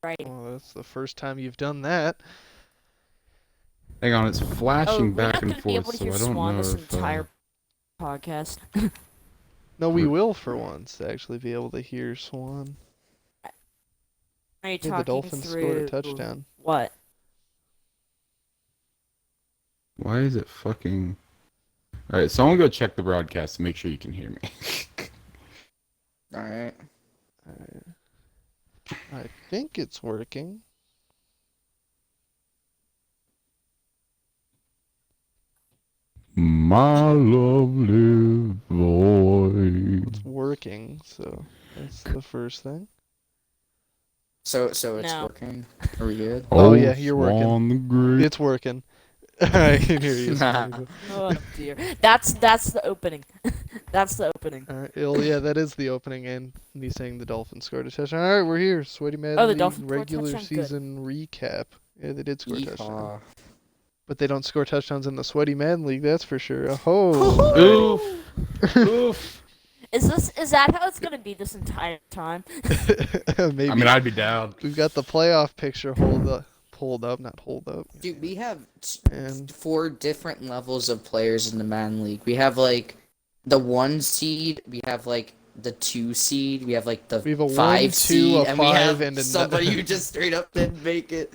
Right. Well, that's the first time you've done that. Hang on, it's flashing We're back not and gonna be able forth, to so hear I don't Swan know this if. entire podcast. No, we will for once actually be able to hear Swan. Are you Hey, the talking Dolphins scored a through touchdown. what? Why is it fucking? All right, someone go check the broadcast to make sure you can hear me. All right. I think it's working. My lovely boy. It's working, so that's the first thing. So it's No. working. Are we good? Oh, yeah, you're working. Swan the Great. It's working. I can hear you. Oh dear. That's the opening. That's the opening. All right, yeah, that is the opening, and he's saying the Dolphins scored a touchdown. All right, we're here. Sweaty Madden Oh, the League Dolphins scored a regular touchdown? Good. season recap. Yeah, they did score a touchdown. Yeehaw. But they don't score touchdowns in the Sweaty Madden League, that's for sure. Oh! Oof. Oof. Is that how it's gonna be this entire time? Maybe. I mean, I'd be down. We've got the playoff picture pulled up, not hold up. Dude, we have And 4 different levels of players in the Madden League. We have like the 1 seed. We have like the 2 seed. We have like the we have a 5 1, 2, seed, a and we 5, have and somebody who just straight up didn't make it.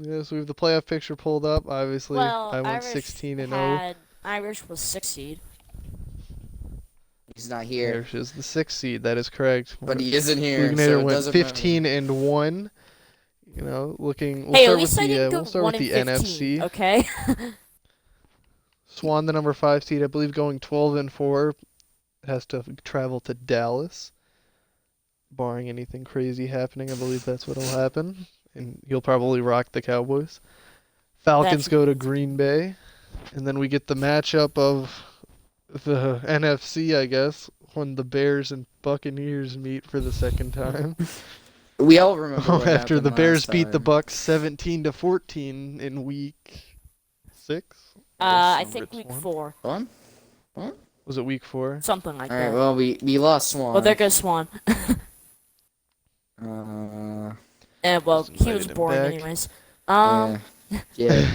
Yeah, so we have the playoff picture pulled up. Obviously, Well, I went Irish 16 and 0. had Irish was 6 seed. He's not here, Irish is the 6th seed. That is correct. but he isn't here. Lugnator So it went doesn't 15 and 1. You know, looking. We'll Hey, at start least with I the didn't go we'll start 1 with the and 15, NFC. okay? Swan, the number 5 seed, I believe, going 12 and 4, has to travel to Dallas. Barring anything crazy happening, I believe that's what'll happen, and he'll probably rock the Cowboys. Falcons go to Green Bay, and then we get the matchup of the NFC, I guess, when the Bears and Buccaneers meet for the second time. We all remember what After happened the Bears last beat the time. Bucks 17-14 in week 6. I think week 4. One? Was it week 4? Something like All right. that. Well, we lost Swan. Well, there goes Swan. Uh. Well, Just he was invited him boring back. anyways. Yeah.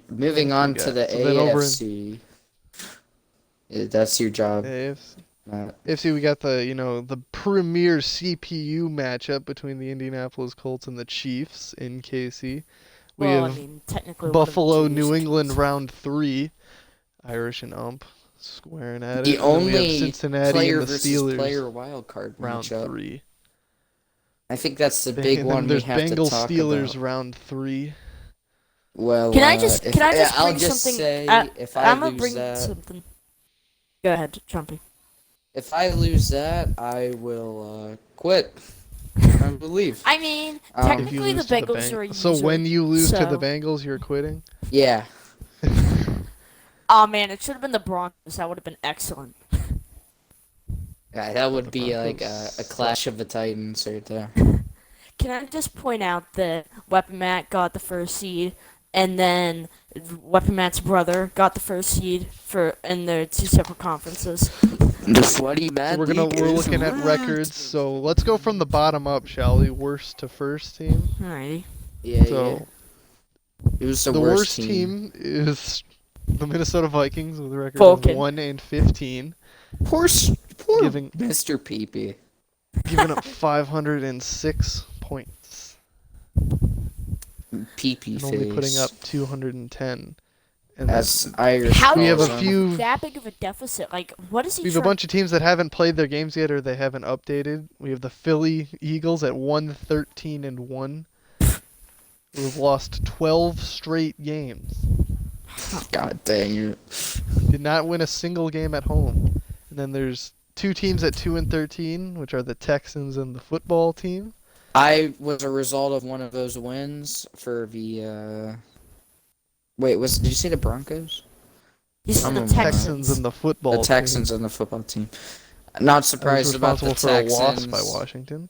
Moving on to the So then over in- AFC. Yeah, that's your job. AFC. Matt. AFC, we got the premier CPU matchup between the Indianapolis Colts and the Chiefs in KC. We Well, have I mean, technically Buffalo, one of the two New is England, Chiefs. round 3. Irish and Ump squaring at it. The And then we have only Cincinnati player and the versus Steelers, player wild card round matchup. 3. I think that's the big And then one we there's have Bengals, to talk Steelers, about. round 3. Well, Can I just I'll bring just something? say if I'm I gonna lose bring that, something. Go ahead, Trumpy. if I lose that, I will quit. I will leave. I mean, If If you technically the lose to Bengals are a So user, when you lose to the so- Bengals, you're quitting? Yeah. Oh man, it should have been the Broncos. That would have been excellent. Yeah, that would The be like Broncos a clash of the Titans right there. Can I just point out that Weapon Matt got the first seed, and then Weapon Matt's brother got the first seed in their 2 separate conferences. The sweaty So man. we're looking at records. So let's go from the bottom up, shall we? Worst to first team. Alrighty. Yeah, So It was the, the worst worst team is the Minnesota Vikings with a record Falcon. of 1 and 15, Poor giving Mr. Peepee. giving up 506 points Peepee and face. only putting up 210. And As Irish. How We do have a you few- have that big of a deficit? Like, what is he? we have a bunch of teams that haven't played their games yet or they haven't updated. We have the Philly Eagles at 1-13 and 1. We've lost 12 straight games. God dang it. Did not win a single game at home. And then there's 2 teams at 2 and 13, which are the Texans and the football team. I was a result of one of those wins for the. Wait, did you say the Broncos? He's I'm the a- Texans and the football The Texans team. and the football team. Not I was surprised about the responsible for Texans. a loss by Washington.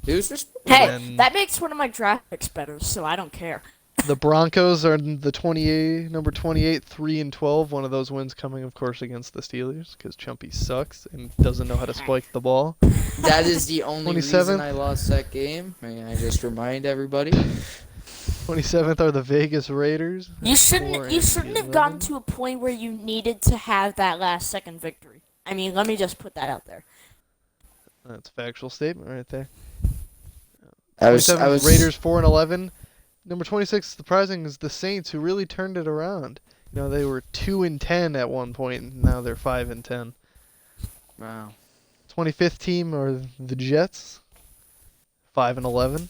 Who's responsible? Hey, And- that makes one of my draft picks better, so I don't care. The Broncos are the 28, number 28, 3-12. One of those wins coming, of course, against the Steelers because Chumpy sucks and doesn't know how to spike the ball. That is the only reason 27th. I lost that game. May I just remind everybody? 27th are the Vegas Raiders. You shouldn't 4-11. have gotten to a point where you needed to have that last second victory. I mean, let me just put that out there. That's a factual statement right there. I was 27th, Raiders 4-11. Number 26, surprising, is the Saints, who really turned it around. You know, they were 2-10 at one point, and now they're 5-10. Wow. 25th team are the Jets, 5-11.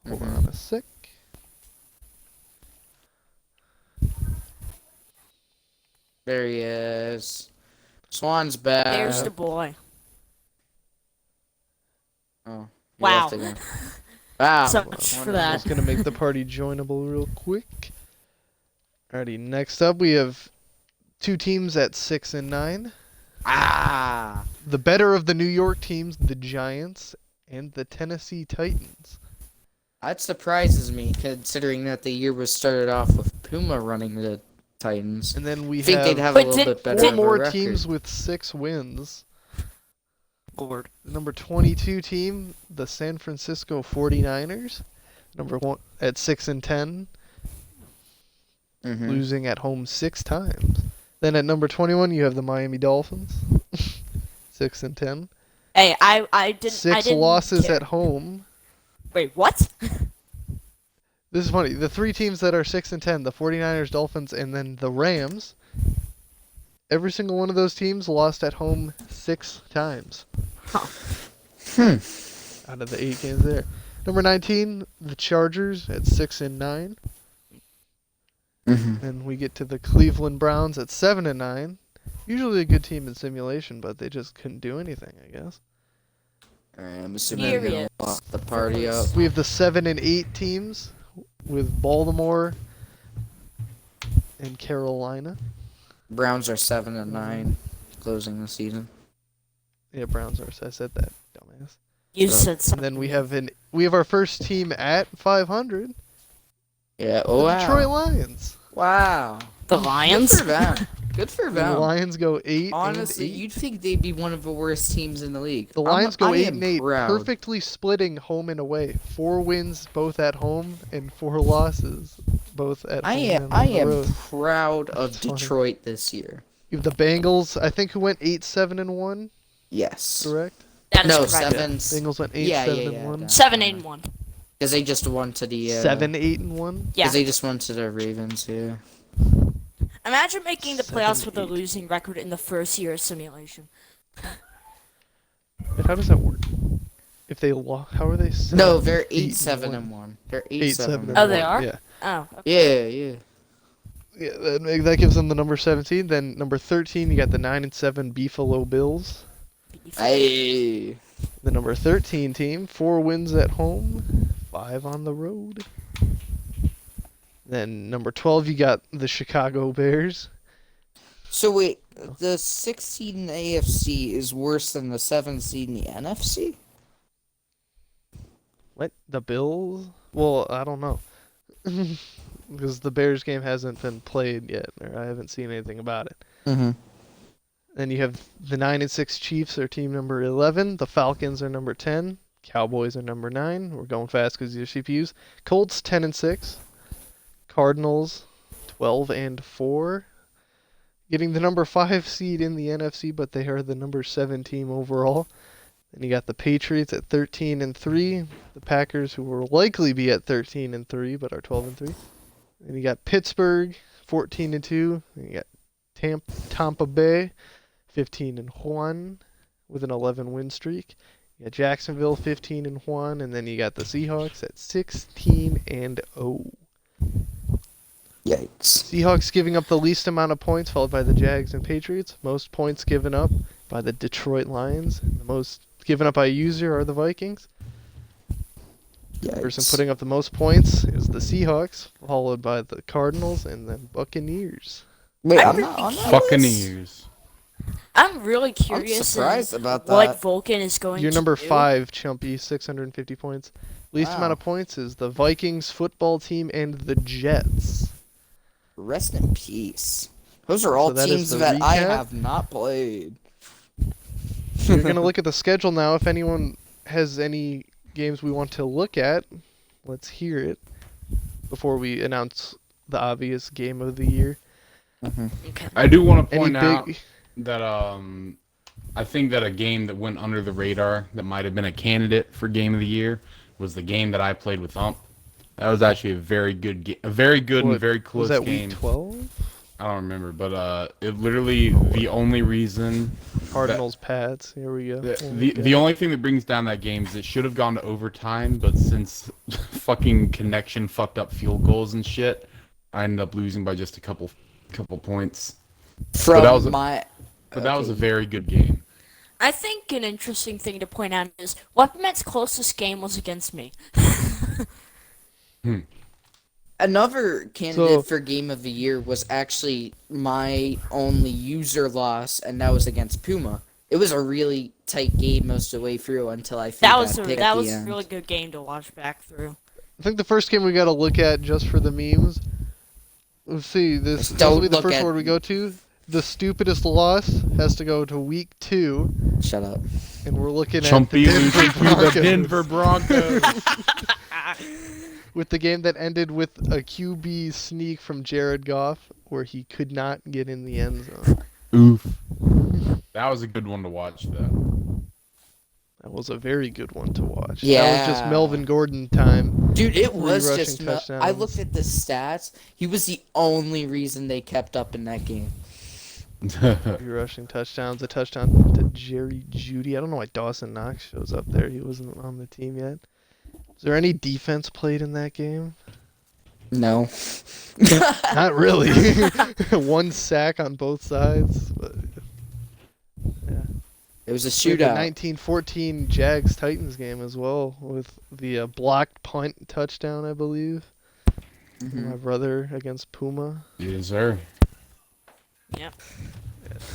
Hold on a sec. There he is. Swan's back. There's the boy. Oh. he Wow. left again. Wow. So much for I'm that. just gonna make the party joinable real quick. Alrighty, next up we have two teams at 6-9. Ah. The better of the New York teams, the Giants and the Tennessee Titans. That surprises me, considering that the year was started off with Puma running the Titans. And then we I think have they'd have But a little bit better four of a more record. teams with 6 wins. Lord. The number 22 team, the San Francisco 49ers, number 1 at 6-10, Mhm. losing at home 6 times. Then at number 21 you have the Miami Dolphins, 6-10. Hey, I didn't. 6 didn't losses care. at home. Wait, what? This is funny. The 3 teams that are 6-10, the 49ers, Dolphins, and then the Rams, every single one of those teams lost at home 6 times. Out of the 8 games there. Number 19, the Chargers at 6-9. Mhm. And we get to the Cleveland Browns at 7-9. Usually a good team in simulation, but they just couldn't do anything, I guess. Alright, I'm assuming they're gonna Furious. lock the party up. We have the 7-8 teams with Baltimore and Carolina. Browns are 7-9, closing the season. Yeah, Browns are. I said that, dumbass. You So- said And something. then we have our first team at 500, Yeah. the Oh wow. Detroit Lions. the Wow. Good Lions. for them. Good for And the them. Lions go 8 Honestly, and 8. you'd think they'd be one of the worst teams in the league. The Lions go I 8 am and 8, proud. perfectly splitting home and away. 4 wins both at home and 4 losses both at home and I on the am road. proud of That's funny. Detroit this year. You have the Bengals, I think, who went 8-7-1, Yes. correct? That is No, correct. 7. Bengals went 8 Yeah, 7 yeah, and 1. 7-8-1. Because they just won to the 7-8-1. Yeah. Because they just won to the Ravens. Yeah. Imagine making the playoffs with a 7-8. losing record in the first year of simulation. But how does that work? If they how are they? No, they're 8-7-1. 8-7-1. They're 8-7. 8-7. Oh, they are? Yeah. Oh. Okay. Yeah. Yeah, that gives them the number 17. Then number 13, you got the 9-7 Buffalo Bills. Hey. The number 13 team, 4 wins at home, 5 on the road. Then number 12, you got the Chicago Bears. So wait, the 6th seed in the AFC is worse than the 7th seed in the NFC? What? The Bills? Well, I don't know. Because the Bears game hasn't been played yet, or I haven't seen anything about it. Mm-hmm. Then you have the 9-6 Chiefs are team number 11. The Falcons are number 10. Cowboys are number 9. We're going fast because these are CPUs. Colts 10-6. Cardinals 12-4. Getting the number 5 seed in the NFC, but they are the number 7 team overall. Then you got the Patriots at 13-3. The Packers, who will likely be at 13-3, but are 12-3. Then you got Pittsburgh 14-2. Then you got Tampa Bay 15-1 with an 11-win streak. You got Jacksonville 15-1, and then you got the Seahawks at 16-0. Yikes. Seahawks giving up the least amount of points, followed by the Jags and Patriots. Most points given up by the Detroit Lions. And the most given up by a user are the Vikings. The person Yikes. putting up the most points is the Seahawks, followed by the Cardinals and then Buccaneers. Wait, I'm I'm not on that Fucking list? ears. I'm really I'm curious surprised in about what that. Vulcan is going You're to number do. 5, Chumpy, 650 points. Least amount Wow. of points is the Vikings football team and the Jets. Rest in peace. Those are all So that is teams the that I recap. have not played. We're gonna look at the schedule now. If anyone has any games we want to look at, let's hear it before we announce the obvious game of the year. Okay. I do want to Any point out big? that I think that a game that went under the radar that might have been a candidate for game of the year was the game that I played with Ump. That was actually a very good game, a very good and What very was close that? game. Week 12? I don't remember, but it literally the only reason Cardinals, Pats. Here we go. the only thing that brings down that game is it should have gone to overtime, but since fucking connection fucked up field goals and shit, I ended up losing by just a couple points. From that was a- my. But that was a Okay. very good game. I think an interesting thing to point out is Weaponman's closest game was against me. Another candidate So- for game of the year was actually my only user loss, and that was against Puma. It was a really tight game most of the way through until I That threw was that a, pick that at was the a end. really good game to watch back through. I think the first game we got to look at just for the memes. Let's see. This Don't will be the look first at- word we go to. The stupidest loss has to go to week 2, Shut up. and we're looking Chumpy at the losing to the Broncos. Denver Broncos. With the game that ended with a QB sneak from Jared Goff, where he could not get in the end zone. Oof. That was a good one to watch, though. That was a very good one to watch. That Yeah. was just Melvin Gordon time. Dude, it 3 was rushing just. I touchdowns. looked at the stats. He was the only reason they kept up in that game. 3 rushing touchdowns, a touchdown to Jerry Jeudy. I don't know why Dawson Knox shows up there. He wasn't on the team yet. Is there any defense played in that game? No. Not really. 1 sack on both sides. But yeah. It was a We had the shootout. 1914 Jags Titans game as well, with the blocked punt touchdown, I believe. Mhm. My brother against Puma. Yes, sir. Yep.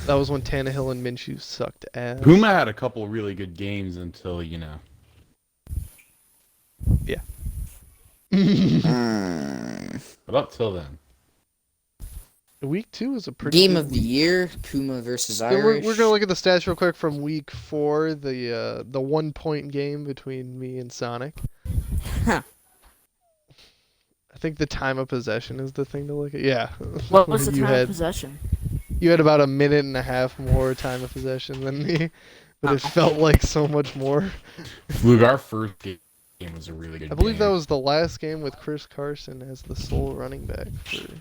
That was when Tannehill and Minshew sucked ass. Puma had a couple really good games until, but up till then. Week 2 was a pretty Game good of the week. year, Puma versus Yeah, Irish. we're gonna look at the stats real quick from week 4, the 1-point game between me and Sonic. Huh. I think the time of possession is the thing to look at. Yeah. What was the you time of had possession? you had about a minute and a half more time of possession than me, but it Oh. felt like so much more. Flug, our first game was a really good I believe game. that was the last game with Chris Carson as the sole running back for.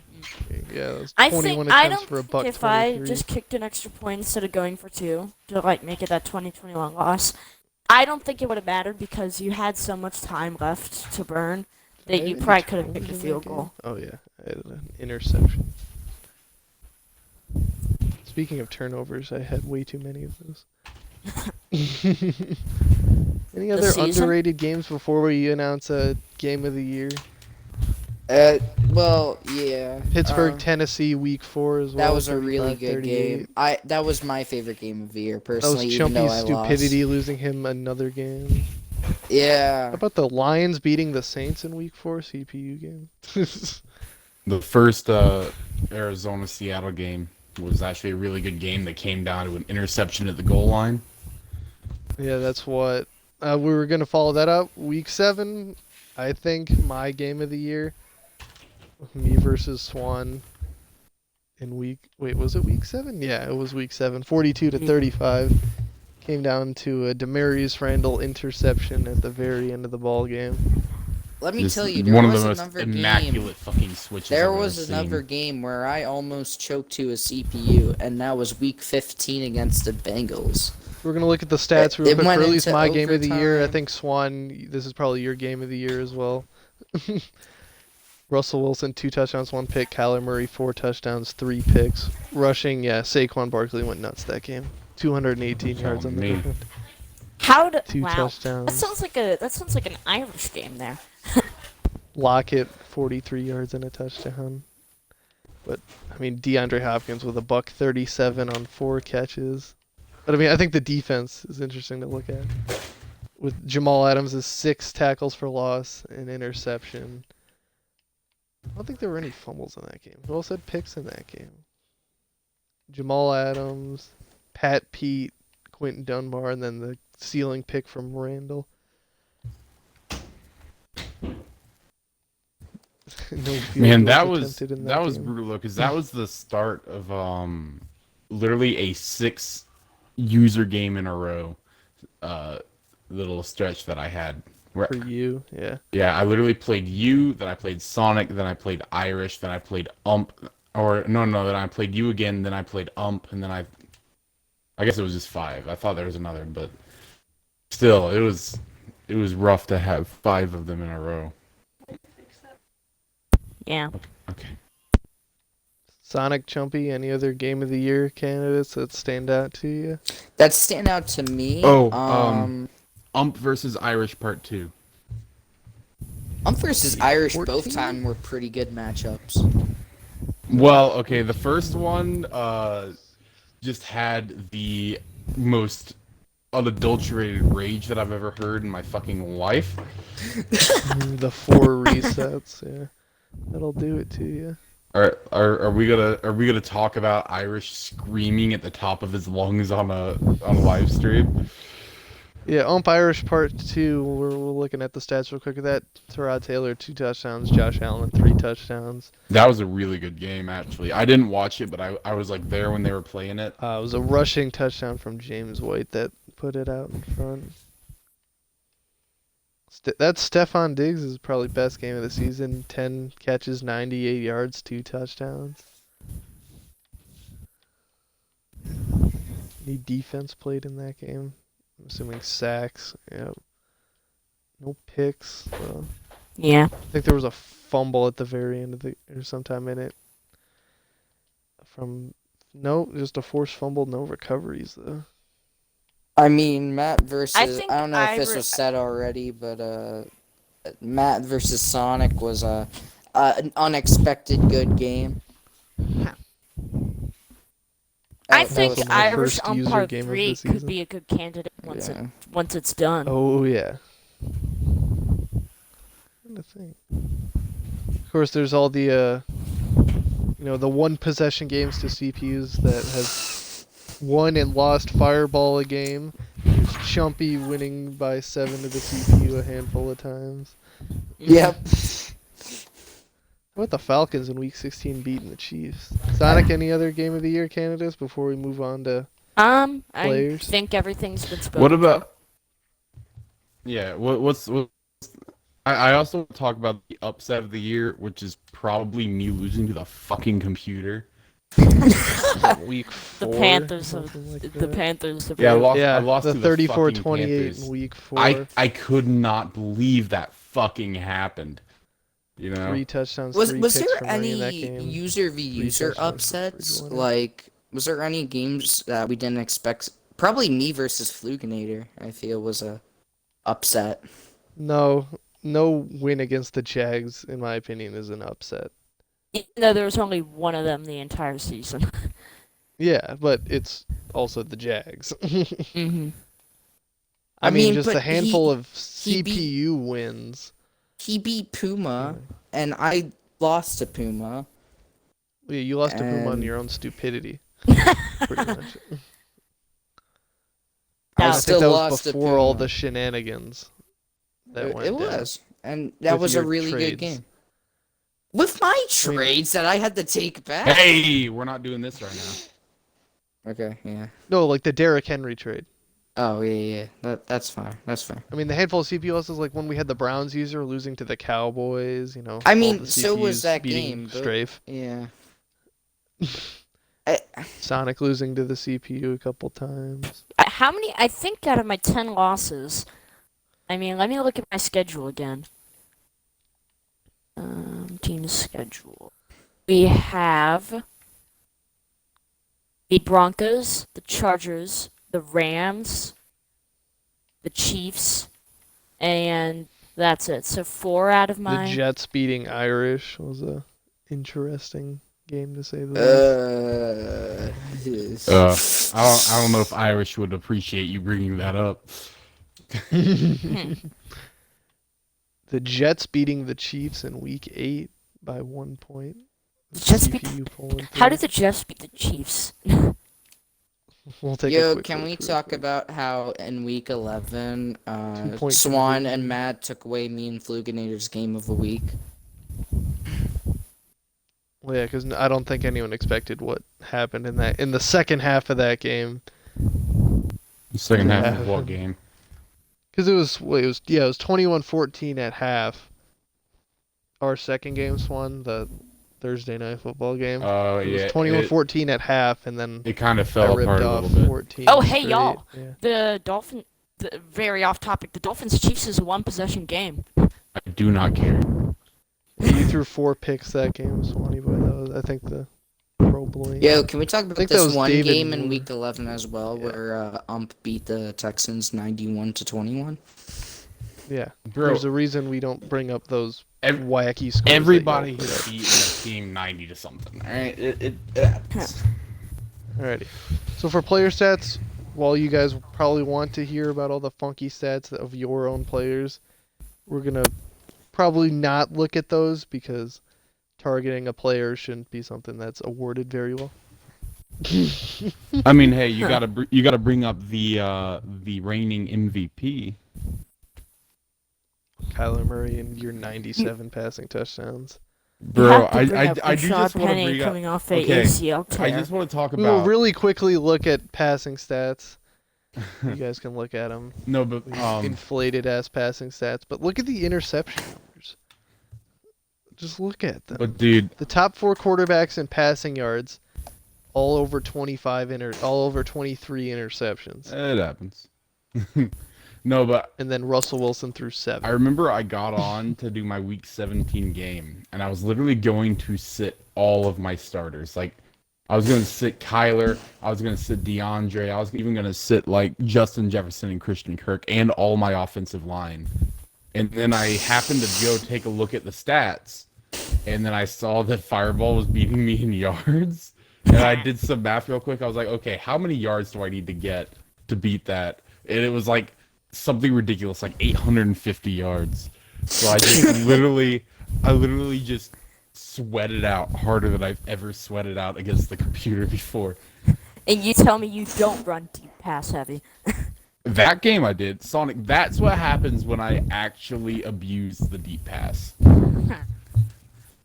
Yeah, it was I 21 think I attempts don't for a think buck if I 23. just kicked an extra point instead of going for 2 to make it that 2021 loss, I don't think it would have mattered because you had so much time left to burn that Did I you have probably any could have kicked a turnovers in field that game? goal. Oh yeah, I had an interception. Speaking of turnovers, I had way too many of those. Any other season? underrated games before we announce a game of the year? Well, yeah. Pittsburgh, Tennessee, week 4 as well. That was a really good 35-38. game. That was my favorite game of the year, That was personally, even though Chumpy's I stupidity losing him another game. lost. Yeah. How about the Lions beating the Saints in week 4 CPU game? The first Arizona-Seattle game was actually a really good game that came down to an interception at the goal line. Yeah, that's what we were gonna follow that up. Week 7, I think my game of the year. Me versus Swan. Was it week 7? Yeah, it was week 7. 42-35. Came down to a Demarius Randall interception at the very end of the ball game. Let me Just tell you, there one of was the most another immaculate game. fucking switches There I've was ever another seen. game where I almost choked to a CPU, and that was week 15 against the Bengals. We're gonna look at the stats real It quick. For went at least into my game of the year. I overtime. think Swan, this is probably your game of the year as well. Russell Wilson, 2 touchdowns, 1 pick. Kyler Murray, 4 touchdowns, 3 picks. Rushing, yeah, Saquon Barkley went nuts that game. 218 yards on the me. ground. How to 2 wow. touchdowns. That sounds like an Irish game there. Lockett, 43 yards and a touchdown. But I mean, DeAndre Hopkins with a buck 37 on 4 catches. But I mean, I think the defense is interesting to look at. with Jamal Adams' 6 tackles for loss and interception. I don't think there were any fumbles in that game. Who else had picks in that game? Jamal Adams, Pat Pete, Quentin Dunbar, and then the ceiling pick from Randall. No field Man, goals that attempted in was game. brutal because that was the start of literally a 6 user game in a row little stretch that I had. Where, For you, yeah. yeah, I literally played you, then I played Sonic, then I played Irish, then I played then I played you again, then I played and then I guess it was just 5. I thought there was another, but still, it was rough to have 5 of them in a row. Yeah. Okay. Sonic, Chumpy, any other game of the year candidates that stand out to you? That stand out to me. Oh, versus Irish Part 2. Versus Irish 14? both time were pretty good matchups. Well, okay, the first one just had the most unadulterated rage that I've ever heard in my fucking life. The 4 resets, yeah. That'll do it to you. Are we gonna talk about Irish screaming at the top of his lungs on a live stream? Yeah, Irish Part 2, we're looking at the stats real quick. That Tyrod Taylor, 2 touchdowns, Josh Allen, 3 touchdowns. That was a really good game, actually. I didn't watch it, but I was like there when they were playing it. It was a rushing touchdown from James White that put it out in front. That's Stephon Diggs' probably best game of the season. 10 catches, 98 yards, 2 touchdowns. Any defense played in that game? I'm assuming sacks. Yeah. No picks. Yeah. I think there was a fumble at the very end of or sometime in it. Just a forced fumble, no recoveries though. I mean, Matt versus I don't know if this Irish- was said already, but Matt versus Sonic was an unexpected good game. I That think was my Irish first on user Part game of 3 the could season. be a good candidate Yeah. once it's done. Oh yeah. Trying to think. Of course, there's all the the 1 possession games to CPUs that have won and lost Fireball a game. There's Chumpy winning by 7 to the CPU a handful of times. Yep. How about the Falcons in Week 16 beating the Chiefs? Sonic, any other game of the year candidates before we move on to I players? think everything's been spoken. What about? Yeah. What's I also want to talk about the upset of the year, which is probably me losing to the fucking computer. Week The 4? Panthers. something like The that? Panthers. Yeah, I Yeah, lost the to the fucking 34-28 Panthers. in Week 4. I could not believe that fucking happened. You know? 3 touchdowns, Was 3 was picks there from running in that any game. user v user touchdowns for upsets? Bridgewater. Like, was there any games that we didn't expect? Probably me versus Fluginator, I feel, was a upset. No win against the Jags, in my opinion, is an upset. Even though there was only one of them the entire season. Yeah, but it's also the Jags. Mm-hmm. I mean, just but a handful of he beat- CPU wins. He beat Puma, and I lost to Puma. Yeah, you lost to Puma on And- your own stupidity. Pretty much. I I still think that lost was to before all Puma. the shenanigans that It went down. was, and that With was a your really good trades. game. With my trades that I had to take back. Hey, we're not doing this right now. Okay, yeah. No, like the Derrick Henry trade. Oh yeah. That's fine. That's fine. I mean, the handful of CPU losses, like when we had the Browns user losing to the Cowboys, I all mean, the so was CPUs that beating game, but- Strafe. Yeah. Sonic losing to the CPU a couple times. How many? I think out of my 10 losses. I mean, let me look at my schedule again. Team schedule. We have the Broncos, the Chargers, the Rams, the Chiefs, and that's it. So 4 out of The my. Jets beating Irish was a interesting game to say the least. I don't know if Irish would appreciate you bringing that up. The Jets beating the Chiefs in Week 8 by 1 point. The Jets beat CPU pulling How through. did the Jets beat the Chiefs? We'll take a Yo, quick can look we real talk quick. about how in week 11, 2-point Swan and conversion. Matt took away me and Fluginator's game of the week? Well, yeah, because I don't think anyone expected what happened in the second half of that game. The second half Yeah. of what game? Because it was 21-14 at half. Our second game, Swan, the Thursday night football game. Oh It was yeah, 21-14 at half, and then it kind of I fell ripped apart a off little bit. 14 Oh, hey, straight. y'all. Yeah. Very off topic. The Dolphins Chiefs is a 1-possession game. I do not care. You threw 4 picks that game, Swanee, but that was, I think, the Pro Bowling. Yo, can we talk about think that this was one David game in Moore. week 11 as well, Yeah. where beat the Texans 91-21? Yeah. Bro, There's a reason we don't bring up those ev- wacky scores. that everybody y'all put has up. beaten a team 90 to something. All right, it happens. Alrighty. So for player stats, while you guys probably want to hear about all the funky stats of your own players, we're gonna probably not look at those because targeting a player shouldn't be something that's awarded very well. I mean, hey, you gotta bring up the reigning MVP. Kyler Murray and your 97 passing touchdowns. You Bro, have to I bring up do Rashad just want to Penny bring up. coming off a Okay, ACL tear. I just want to talk We will about really quickly look at passing stats. You guys can look at them. no, but Inflated ass passing stats, but look at the interception numbers. Just look at them. but dude, The top 4 quarterbacks in passing yards, all over 23 interceptions, it happens. No, but and then Russell Wilson threw 7. I remember I got on to do my week 17 game, and I was literally going to sit all of my starters. Like, I was going to sit Kyler, I was going to sit DeAndre, I was even going to sit, like, Justin Jefferson and Christian Kirk, and all my offensive line. And then I happened to go take a look at the stats, and then I saw that Fireball was beating me in yards. And I did some math real quick. I was like, okay, how many yards do I need to get to beat that? And it was like something ridiculous, like 850 yards. So I just literally just sweated out harder than I've ever sweated out against the computer before. And you tell me you don't run deep pass heavy. That game I did, Sonic. That's what happens when I actually abuse the deep pass.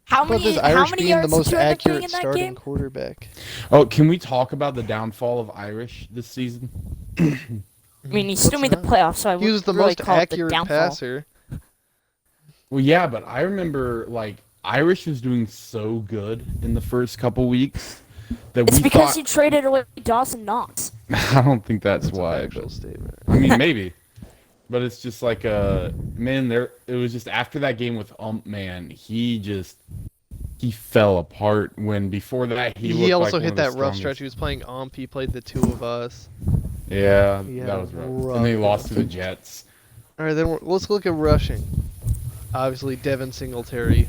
How How about many this Irish many being yards the most did you end up getting accurate in that starting game? quarterback? Oh, can we talk about the downfall of Irish this season? I mean, he still made the Let's not. playoffs, so I He was would the really most call it the accurate downfall. passer. Well, yeah, but I remember like Irish was doing so good in the first couple weeks that It's we because thought. he traded away Dawson Knox. I don't think that's That's why. a factual But, statement. I mean, maybe. But it's just like man. There, it was just after that game with man. He fell apart. When before that he looked also like hit one of the that rough strongest. stretch. He was playing Ump. He played the 2 of us. Yeah, He had that a was rough. rough And they lost to go. the Jets. All right, then let's look at rushing. Obviously, Devin Singletary.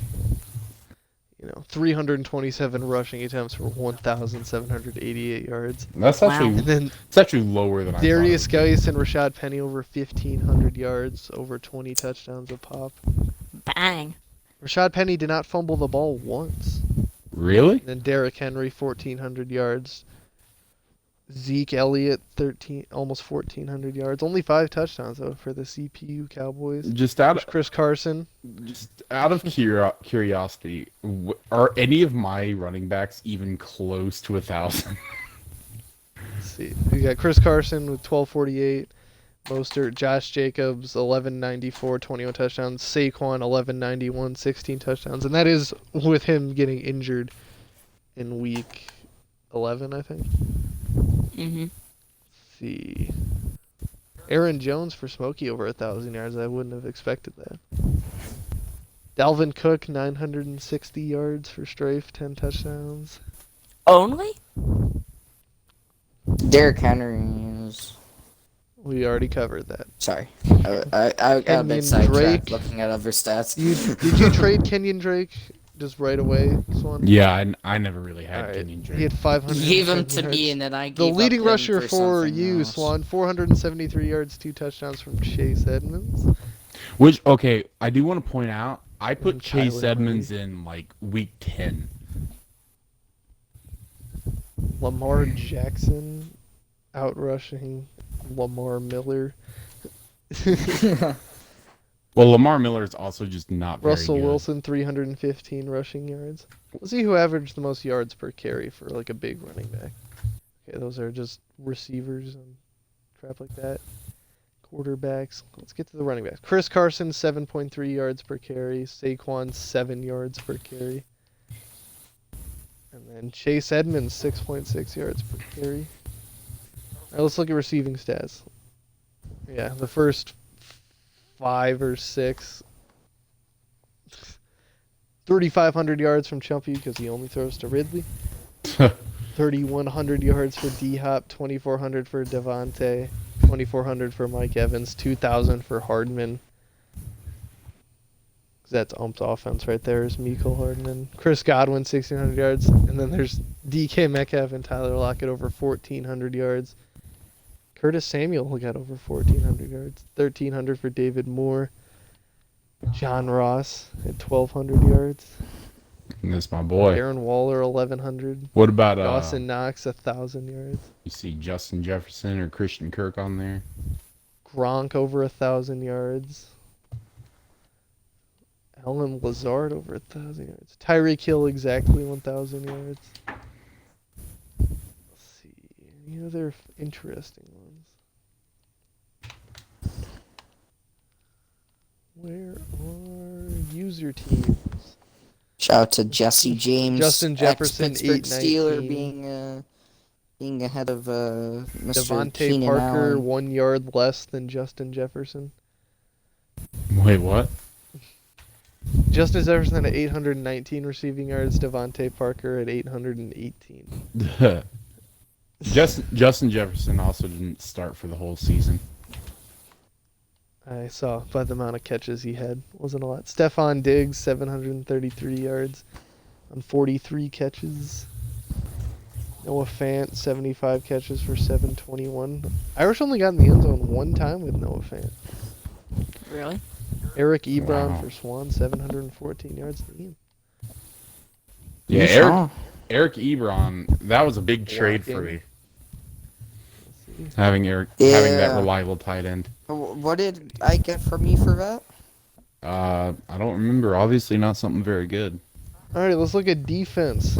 327 rushing attempts for 1,788 yards. That's Wow. actually And then it's actually lower than I Darius thought. Geis and Rashad Penny over 1,500 yards, over 20 touchdowns a pop. Bang. Rashad Penny did not fumble the ball once. Really? Then Derrick Henry, 1,400 yards. Zeke Elliott, almost 1,400 yards. Only 5 touchdowns though for the CPU Cowboys. Just out of Chris Carson. curiosity, are any of my running backs even close to 1,000? Let's see. We got Chris Carson with 1,248. Mostert, Josh Jacobs, 1,194, 21 touchdowns. Saquon, 1,191, 16 touchdowns. And that is with him getting injured in week 11, I think. Mm-hmm. Let's see. Aaron Jones for Smokey over 1,000 yards. I wouldn't have expected that. Dalvin Cook, 960 yards for Strafe, 10 touchdowns. Only? Derrick Henry is. We already covered that. Sorry. I got a Kenyon bit sidetracked Drake. looking at other stats. Did you trade Kenyon Drake just right away, Swan? Yeah, I never really had Alright. Kenyon He had Drake. 500. You gave him to me, and then I The gave leading up him rusher for for something you, else. Swan, 473 yards, 2 touchdowns from Chase Edmonds. Which, okay, I do want to point out, I put And Chase Kyler Edmonds in, like, week 10. Lamar Jackson outrushing Lamar Miller. Well, Lamar Miller is also just not very Russell good. Wilson, 315 rushing yards. Let's see who averaged the most yards per carry for like a big running back. Okay, those are just receivers and crap like that. Quarterbacks. Let's get to the running backs. Chris Carson, 7.3 yards per carry. Saquon, 7 yards per carry. And then Chase Edmonds, 6.6 yards per carry. All right, let's look at receiving stats. Yeah, the first 5 or 6. 3,500 yards from Chumpy because he only throws to Ridley. 3,100 yards for D-Hop. 2,400 for Devontae. 2,400 for Mike Evans. 2,000 for Hardman. That's Ump's offense right there is Mecole Hardman. Chris Godwin, 1,600 yards. And then there's DK Metcalf and Tyler Lockett over 1,400 yards. Curtis Samuel got over 1,400 yards. 1,300 for David Moore. John Ross at 1,200 yards. That's my boy. Aaron Waller, 1,100. What about, Dawson Knox, 1,000 yards. you see Justin Jefferson or Christian Kirk on there? Gronk over 1,000 yards. Alan Lazard over 1,000 yards. Tyreek Hill exactly 1,000 yards. Let's see. Any other interesting ones? Where are user teams? Shout out to Jesse James, Justin Jefferson, ex-Pittsburgh Steeler, 819. being ahead of Mr. Devontae Keenan Parker, Allen. 1 yard less than Justin Jefferson. Wait, what? Justin Jefferson at 819 receiving yards. Devontae Parker at 818. Justin Jefferson also didn't start for the whole season. I saw by the amount of catches he had. Wasn't a lot. Stephon Diggs, 733 yards on 43 catches. Noah Fant, 75 catches for 721. Irish only got in the end zone one time with Noah Fant. Really? Eric Ebron Wow. for Swan, 714 yards. Damn. Yeah, Yeesh. Eric Ebron, that was a big trade for Walking. me. Let's see. Having having that Yeah. reliable tight end. What did I get from you for that? I don't remember. Obviously, not something very good. All right, let's look at defense.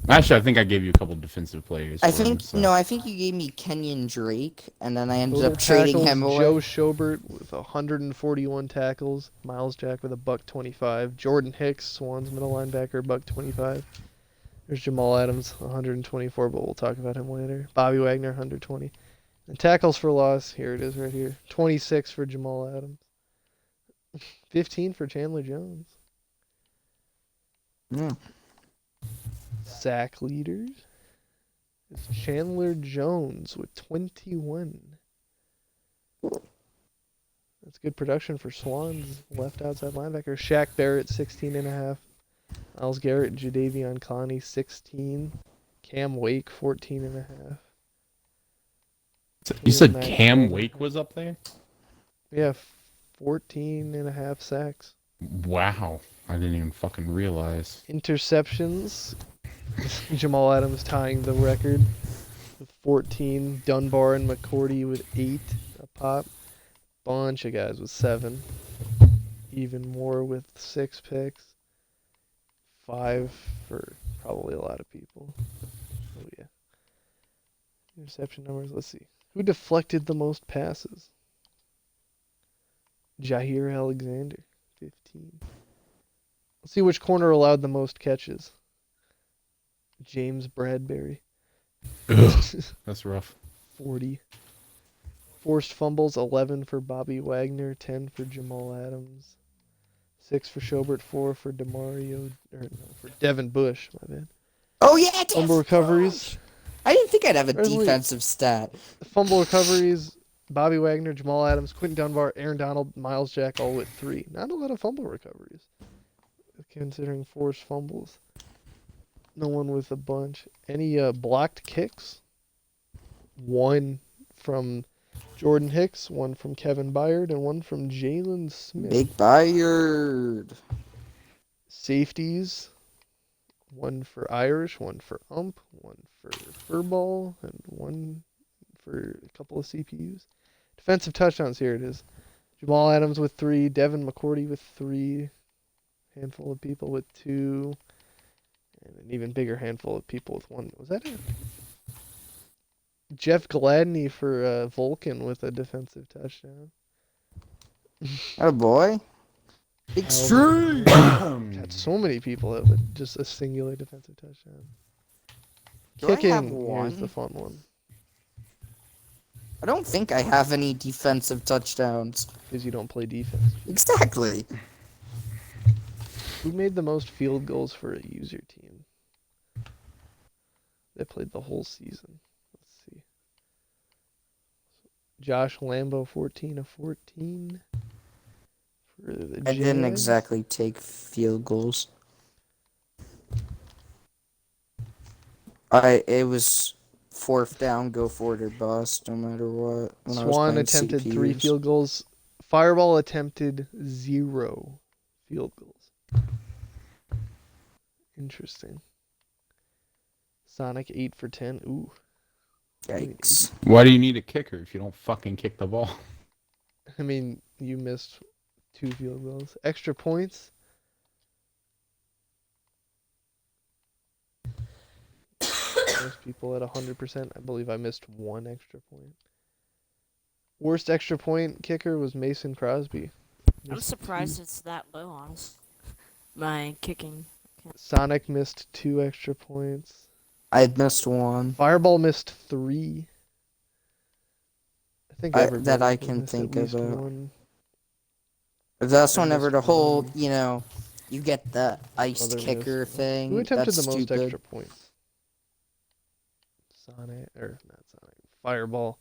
Actually, I think I gave you a couple defensive players. I for him, think so. no, I think you gave me Kenyon Drake, and then I ended Total up trading tackles, him away. Joe Schobert with 141 tackles. Miles Jack with a $125. Jordan Hicks, Swans middle linebacker, $125. There's Jamal Adams, 124, but we'll talk about him later. Bobby Wagner, 120. And tackles for loss, here it is right here. 26 for Jamal Adams. 15 for Chandler Jones. Yeah. Sack leaders. It's Chandler Jones with 21. That's good production for Swans. Left outside linebacker. Shaq Barrett, 16.5. Myles Garrett, Jadeveon Clowney, 16. Cam Wake, 14.5. You said Matt Cam Canada. Wake was up there? Yeah, 14.5 sacks. Wow. I didn't even fucking realize. Interceptions. Jamal Adams tying the record with 14. Dunbar and McCourty with 8 a pop. Bunch of guys with 7. Even more with 6 picks. 5 for probably a lot of people. Oh yeah. Interception numbers. Let's see. Who deflected the most passes? Jair Alexander, 15. Let's see which corner allowed the most catches. James Bradbury, Ugh, that's rough. 40. Forced fumbles, 11 for Bobby Wagner, 10 for Jamal Adams, 6 for Schobert, 4 for for Devin Bush, my bad. Oh yeah, Fumble recoveries. I didn't think I'd have a Where's Lee? defensive stat. Fumble recoveries, Bobby Wagner, Jamal Adams, Quentin Dunbar, Aaron Donald, Miles Jack, all with 3. Not a lot of fumble recoveries. considering forced fumbles. No one with a bunch. Any blocked kicks? One from Jordan Hicks, one from Kevin Byard, and one from Jalen Smith. Big Byard. Safeties. One for Irish, one for Ump, one for Furball, and one for a couple of CPUs. Defensive touchdowns, here it is. Jamal Adams with 3, Devin McCourty with 3, handful of people with 2, and an even bigger handful of people with 1. Was that it? Jeff Gladney for Vulcan with a defensive touchdown. Oh boy. Extreme. Got so many people that with just a singular defensive touchdown. Do I have Kicking, one? here's the fun one. I don't think I have any defensive touchdowns. Because you don't play defense. Exactly. Who made the most field goals for a user team? They played the whole season. Let's see. Josh Lambo, 14 of 14. For the I didn't Jags. exactly take field goals. It was fourth down, go for it or bust, no matter what. when I was Swan playing attempted 3 CPUs. field goals. Fireball attempted 0 field goals. Interesting. Sonic 8 for 10. Ooh. Yikes. Why do you need a kicker if you don't fucking kick the ball? I mean, you missed 2 field goals. Extra points. Most people at 100%. I believe I missed 1 extra point. Worst extra point kicker was Mason Crosby. I'm Missed surprised it's that low, honestly. My kicking. Sonic missed 2 extra points. I missed one. Fireball missed 3. I think That everybody I can missed at think of. least 1. That's I whenever missed the whole, one. you get the iced Other kicker missed. thing. Who attempted That's the most stupid. extra points? Sonic, or not Sonic, Fireball.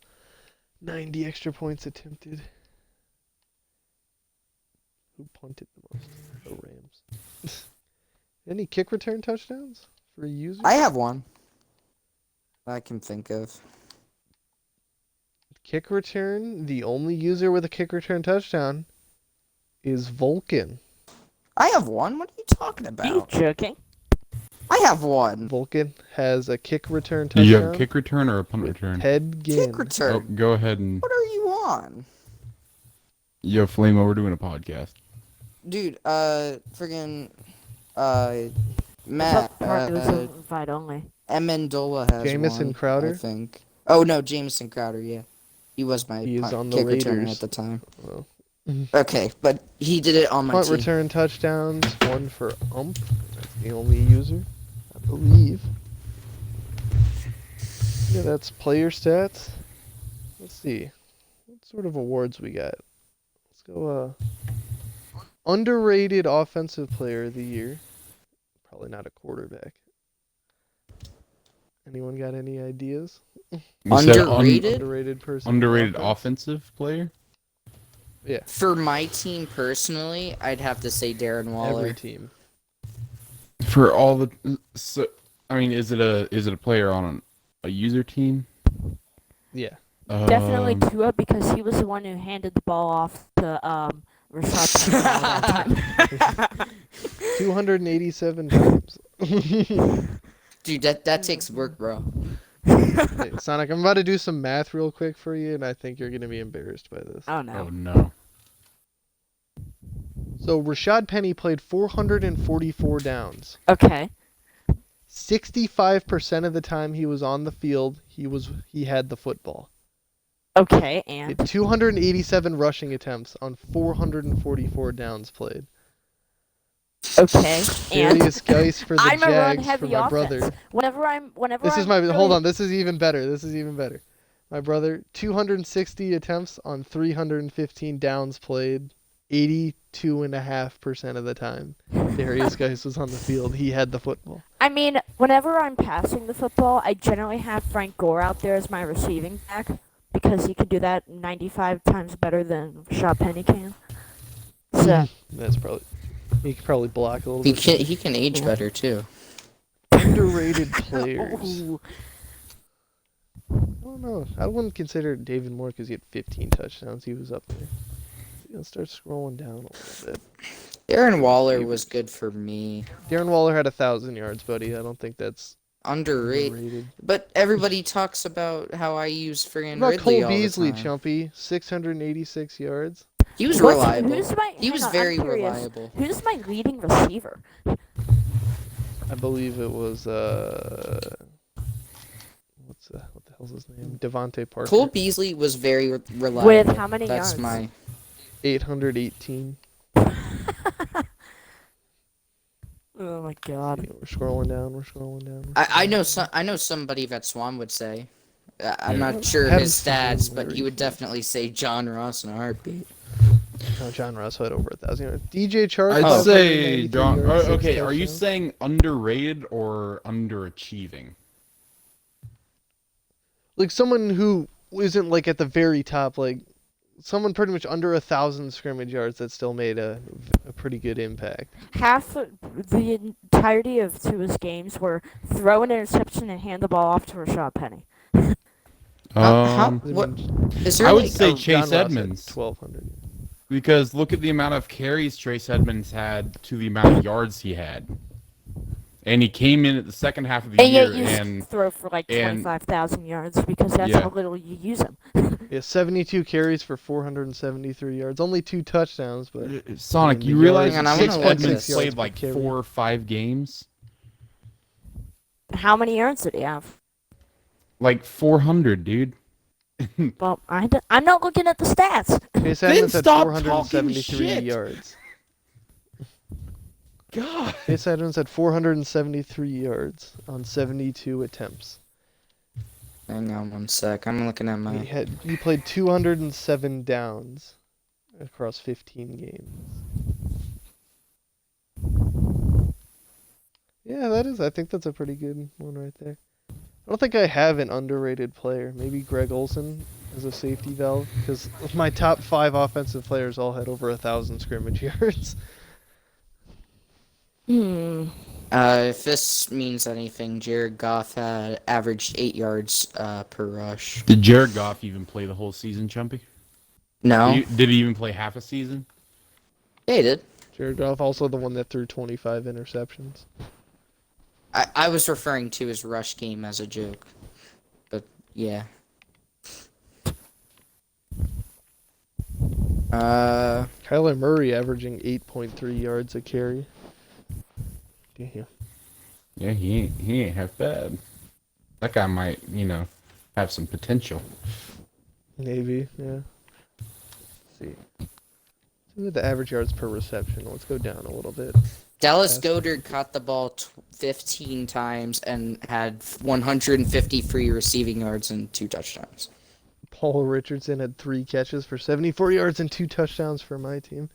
90 extra points attempted. Who punted the most? The Rams. Any kick return touchdowns for a user? I have one. I can think of. Kick return, the only user with a kick return touchdown is Vulcan. I have one? What are you talking Are about? you joking? I have one. Vulcan has a kick return Do you have a touchdown kick return or a punt with return? Ted Ginn. Kick return. Oh, go ahead and What are you on? yo, Flame, we're doing a podcast. Dude, friggin', Matt, It was invite only. Amendola has Jamison one, Crowder? I think. Oh, no, Jameson Crowder, yeah. He was my He is on the kick returner Raiders. at the time. Well, Okay, but he did it on my punt team. return touchdowns, 1 for Ump. That's the only user, I believe. Yeah, that's player stats. Let's see. What sort of awards we got? Let's go, underrated offensive player of the year. Probably not a quarterback. Anyone got any ideas? You said Underrated? Underrated person. underrated offense? offensive player? Yeah, For my team personally, I'd have to say Darren Waller. every team. For all the so, I mean, is it a player on a user team? Yeah. Definitely Um, Tua because he was the one who handed the ball off to Rashad Penny all that time. 287 times. Dude, that takes work, bro. Hey, Sonic, I'm about to do some math real quick for you, and I think you're going to be embarrassed by this. Oh Oh no. no. So Rashad Penny played 444 downs. Okay. 65% of the time he was on the field, he had the football. Okay, He and had 287 rushing attempts on 444 downs played. okay, and Darius Geis for the I'm a run Jags for heavy my offense. brother. Whenever This is I'm my really- hold on. This is even better. My brother, 260 attempts on 315 downs played, 82.5% of the time. Darius Geis was on the field. He had the football. I mean, whenever I'm passing the football, I generally have Frank Gore out there as my receiving back because he can do that 95 times better than Rashad Penny can. So That's probably. He could probably block a little He bit. can he can age better too. Underrated players. Ooh. I don't know. I wouldn't consider David Moore because he had 15 touchdowns. He was up there. Let's start scrolling down a little bit. Darren Waller was good for me. Darren Waller had 1,000 yards, buddy. I don't think that's Underrated. underrated. But everybody talks about how I use friggin' What about Ridley Cole all Beasley, the time. Chumpy? 686 yards. He was What's- reliable. Who's my, He hang was on, I'm very curious. reliable. Who's my leading receiver? I believe it was what the hell's his name? Devontae Parker. Cole Beasley was very reliable. With how many That's yards? my 818. Oh my god. Yeah, we're scrolling down. I know somebody that Swan would say. I'm Yeah. not sure Haven't his seen stats, him but very he would much. definitely say John Ross in a heartbeat. Oh, John Ross had over 1,000 yards. DJ Chark. I'd Oh. say 593 John. yards, 6 Okay, are you touchdowns. saying underrated or underachieving? Like someone who isn't like at the very top, like someone pretty much under 1,000 scrimmage yards that still made a pretty good impact. Half of the entirety of Tua's games were throw an interception and hand the ball off to Rashad Penny. What is there? I would like, say a- Chase John Ross had Edmonds. 1,200. Because look at the amount of carries Trace Edmonds had to the amount of yards he had. And he came in at the second half of the And year yet you and throw for like and- 25,000 yards because that's Yeah. how little you use him. Yeah, 72 carries for 473 yards. Only 2 touchdowns, but Sonic, the you realize Hang on, I Chase wanna look Edmonds this. played yards per like carry. 4 or 5 games? How many yards did he have? Like 400, dude. Well, I'm not looking at the stats. Chase Then Edmonds had stop 473 talking shit. yards. God. Chase Edmonds had 473 yards on 72 attempts. Hang on one sec. I'm looking at my. He played 207 downs across 15 games. Yeah, I think that's a pretty good one right there. I don't think I have an underrated player. Maybe Greg Olson as a safety valve, because my top 5 offensive players all had over 1,000 scrimmage yards. If this means anything, Jared Goff had averaged 8 yards per rush. Did Jared Goff even play the whole season, Chumpy? No, Did he even play half a season? yeah, he did. Jared Goff also the one that threw 25 interceptions. I was referring to his rush game as a joke, but yeah. Kyler Murray averaging 8.3 yards a carry. Damn. Yeah, he ain't half bad. That guy might, have some potential. Maybe, yeah. Let's see. Look at the average yards per reception. Let's go down a little bit. Dallas Goedert caught the ball 15 times and had 153 receiving yards and 2 touchdowns. Paul Richardson had 3 catches for 74 yards and 2 touchdowns for my team.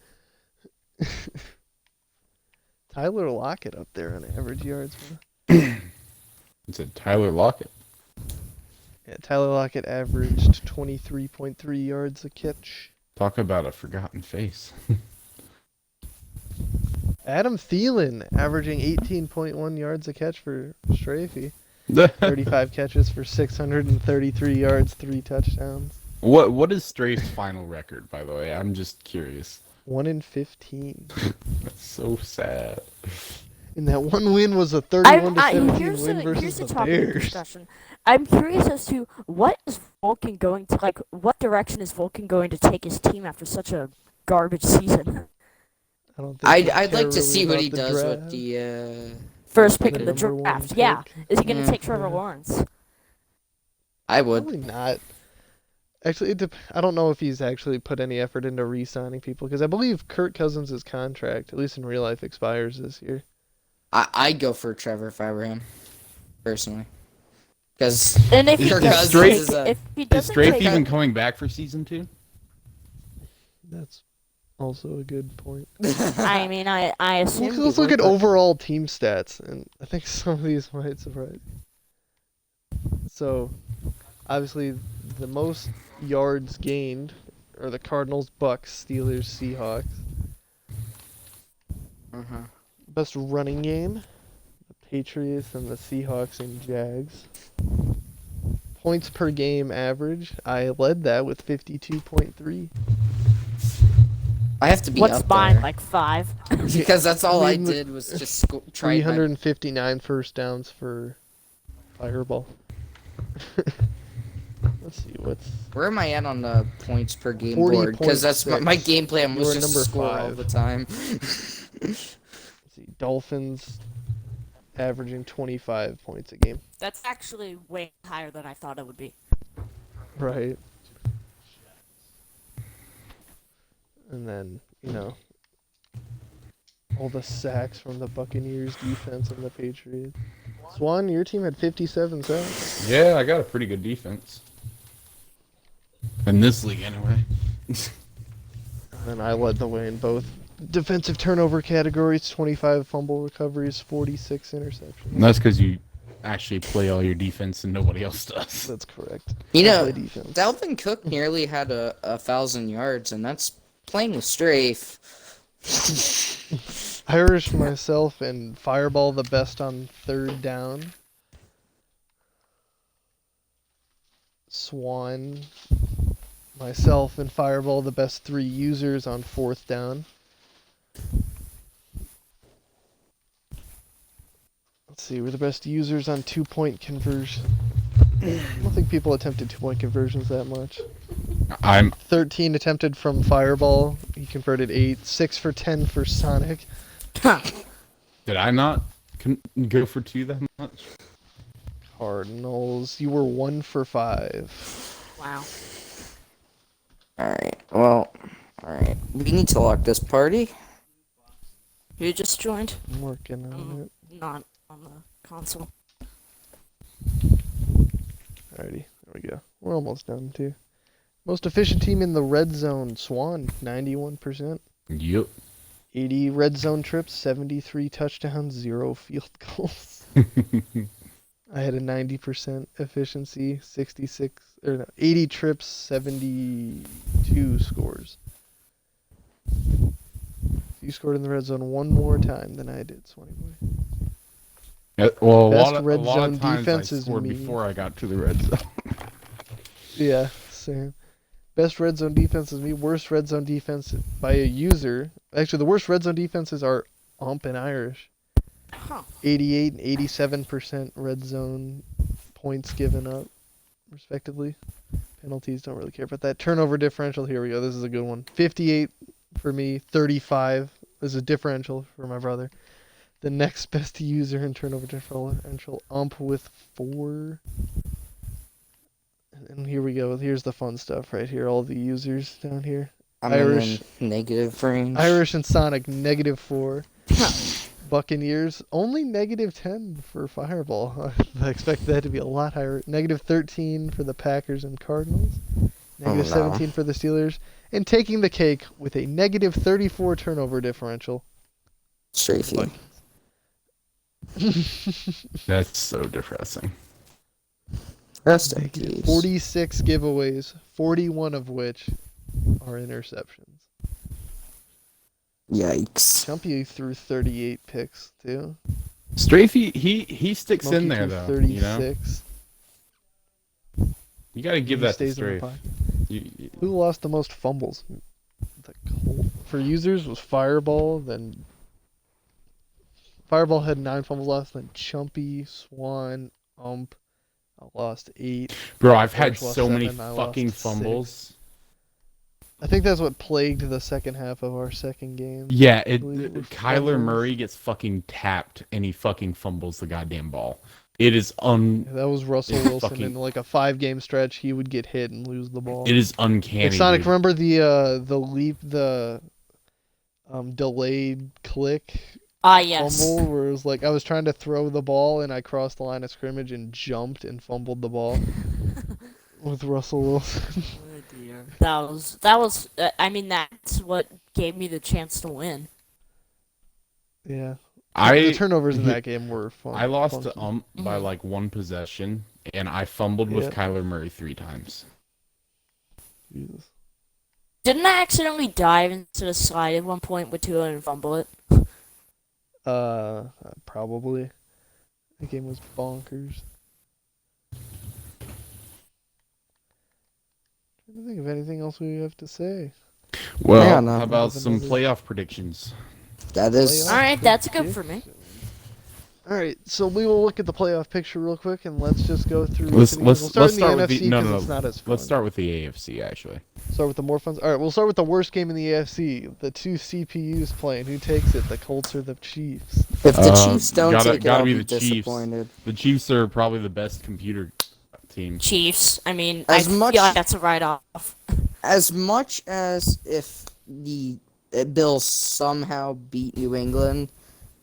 Tyler Lockett up there on average yards. It's a Tyler Lockett. Yeah, Tyler Lockett averaged 23.3 yards a catch. Talk about a forgotten face. Adam Thielen averaging 18.1 yards a catch for Strafey. 35 catches for 633 yards, 3 touchdowns. What is Strafe's final record, by the way? I'm just curious. 1 in 15. That's so sad. And that one win was a 31 to 17 Here's win a versus the topic of Bears. discussion. I'm curious as to what direction is Vulcan going to take his team after such a garbage season? I don't think they I'd care like to see really what he about the does draft. with the. First pick The of the number 1 draft. Yeah. pick. Is he going to Yeah. take Trevor Yeah. Lawrence? I would. Probably not. Actually, I don't know if he's actually put any effort into re-signing people, because I believe Kirk Cousins' contract, at least in real life, expires this year. I'd go for Trevor if I were him, personally. Because And if he Kirk doesn't Cousins take, is if he Is doesn't Strafe take, even coming back for season 2? That's also a good point. I mean, I assume. Let's he look would, at but- overall team stats, and I think some of these might surprise you. So, obviously, the most yards gained are the Cardinals, Bucks, Steelers, Seahawks. Best running game, the Patriots and the Seahawks and Jags. Points per game average, I led that with 52.3. I have to be What's up mine? there. Like 5? Because that's all I mean, look, did was just try my 359 first downs for Fireball. Let's see, what's... Where am I at on the points per game 40.6. board? Because that's my game plan was You're just number score all 5. the time. Let's see, Dolphins averaging 25 points a game. That's actually way higher than I thought it would be. Right. And then, all the sacks from the Buccaneers defense and the Patriots. Swan, your team had 57 sacks. Yeah, I got a pretty good defense. In this league, anyway. And I led the way in both defensive turnover categories, 25 fumble recoveries, 46 interceptions. That's because you actually play all your defense and nobody else does. That's correct. You I know, play defense. Dalvin Cook nearly had 1,000 yards, and that's playing with Strafe. Irish, myself, and Fireball the best on third down. Swan, myself, and Fireball the best 3 users on fourth down. Let's see, we're the best users on 2-point conversion. I don't think people attempted 2-point conversions that much. I'm 13 attempted from Fireball. He converted 8. 6 for 10 for Sonic. Did I not go for 2 that much? Cardinals, you were 1 for 5. Wow. Alright, well, alright. We need to lock this party. You just joined? I'm working on it. Not on the console. Alrighty, there we go. We're almost done too. Most efficient team in the red zone, Swan, 91%. Yep. 80 red zone trips, 73 touchdowns, 0 field goals. I had a 90% efficiency, 80 trips, 72 scores. You scored in the red zone one more time than I did, Swanee Boy. Well, a Best lot red of, a lot zone of times defense I is scored me. before I got to the red zone. Yeah, same. Best red zone defense is me. Worst red zone defense by a user. Actually, the worst red zone defenses are Ump and Irish. Huh. 88 and 87% red zone points given up, respectively. Penalties, don't really care about that. Turnover differential, here we go. This is a good one. 58 for me, 35. This is a differential for my brother. The next best user in turnover differential, Ump with 4. And here we go. Here's the fun stuff right here. All the users down here. I'm Irish. in negative range. Irish and Sonic, -4. Buccaneers, only -10 for Fireball. I expect that to be a lot higher. -13 for the Packers and Cardinals. -17 for the Steelers. And taking the cake with a -34 turnover differential. Strafey. That's so depressing. Rest in peace. 46 giveaways, 41 of which are interceptions. Yikes. Chumpy threw 38 picks, too. Strafey, he sticks Monkey in there threw though. 36. You got to give He that to stays in the Strafe. pocket. You- Who lost the most fumbles? The Colt for users was Fireball, then Fireball had 9 fumbles lost, then Chumpy, Swan, Ump. I lost 8. Bro, I've had Irish lost so many 7, I fucking lost 6. fumbles. I think that's what plagued the second half of our second game. Yeah, I believe it was Kyler fumbles. Murray gets fucking tapped and he fucking fumbles the goddamn ball. It is Yeah, that was Russell It's Wilson fucking- in like a 5-game stretch. He would get hit and lose the ball. it is uncanny. Like Sonic, dude. remember the delayed click Yes. fumble where it was like I was trying to throw the ball and I crossed the line of scrimmage and jumped and fumbled the ball with Russell Wilson. Oh dear. That was. I mean, that's what gave me the chance to win. Yeah, the I turnovers in that game were fun. I lost to funky. by like 1 possession and I fumbled with Yeah. Kyler Murray 3 times. Jesus. Didn't I accidentally dive into the slide at one point with 2 and fumble it? Probably. The game was bonkers. I don't think of anything else we have to say. Well, Yeah, no. how about Have some another- playoff predictions? That is. Playoff All right, that's good for me. prediction. All right, so we will look at the playoff picture real quick, and let's just go through. Let's we'll start in the start with NFC the no, 'cause no, it's not as fun. Let's start with the AFC actually. Start with the more fun. All right, we'll start with the worst game in the AFC. The two CPUs playing. Who takes it? The Colts or the Chiefs? If the Chiefs don't gotta- take it, gotta I'll be be the Chiefs. disappointed. The Chiefs are probably the best computer team. Chiefs. I mean, As I much- feel like that's a write-off. As much as if the Bills somehow beat New England,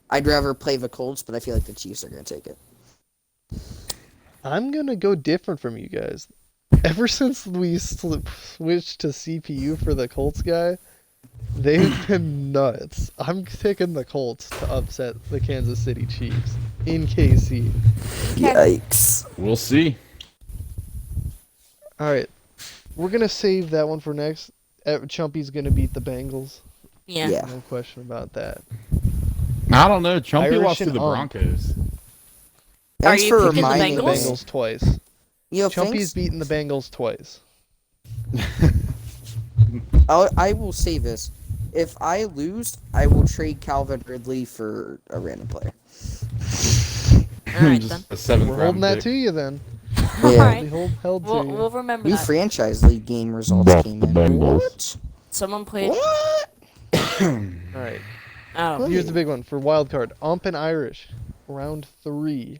I'd rather play the Colts, but I feel like the Chiefs are going to take it. I'm gonna go different from you guys. Ever since we switched to CPU for the Colts guy, they've been nuts. I'm picking the Colts to upset the Kansas City Chiefs in KC. Yikes. We'll see. All right, we're gonna save that one for next. Chumpy's gonna beat the Bengals. Yeah. Yeah. No question about that. I don't know. Chumpy Irish lost to and the Ump. Broncos. Thanks you for picking the reminding The me. Bengals? Bengals twice. Yo, Chumpy's thanks. beaten the Bengals twice. I will say this. If I lose, I will trade Calvin Ridley for a random player. All right then. Just a seventh We're round holding that pick. to you then. All Yeah. right. We held to We'll, you. we'll remember New that. franchise league game results Buff came the in. Bengals. What? Someone played. What? All right. Oh. Here's the big one for wild card. Ump and Irish, round 3.